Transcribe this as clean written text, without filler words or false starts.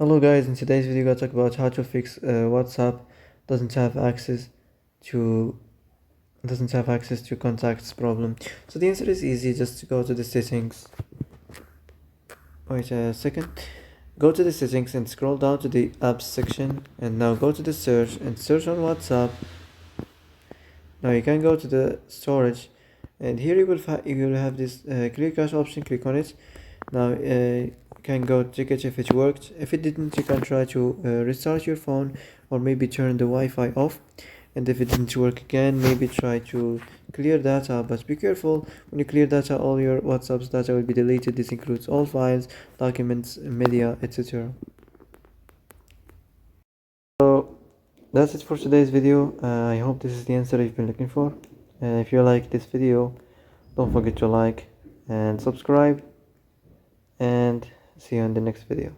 Hello guys, in today's video we're going to talk about how to fix WhatsApp doesn't have access to contacts problem. So the answer is easy, just to go to the settings. Wait a second. Go to the settings and scroll down to the apps section, and now go to the search and search on WhatsApp. Now you can go to the storage, and here you will have this clear cache option. Click on it. Now you can go check it if it worked. If it didn't, you can try to restart your phone, or maybe turn the Wi-Fi off. And if it didn't work again, maybe try to clear data, but be careful. When you clear data, all your WhatsApp's data will be deleted. This includes all files, documents, media, etc. So that's it for today's video. I hope this is the answer you've been looking for. If you like this video, don't forget to like and subscribe, and see you in the next video.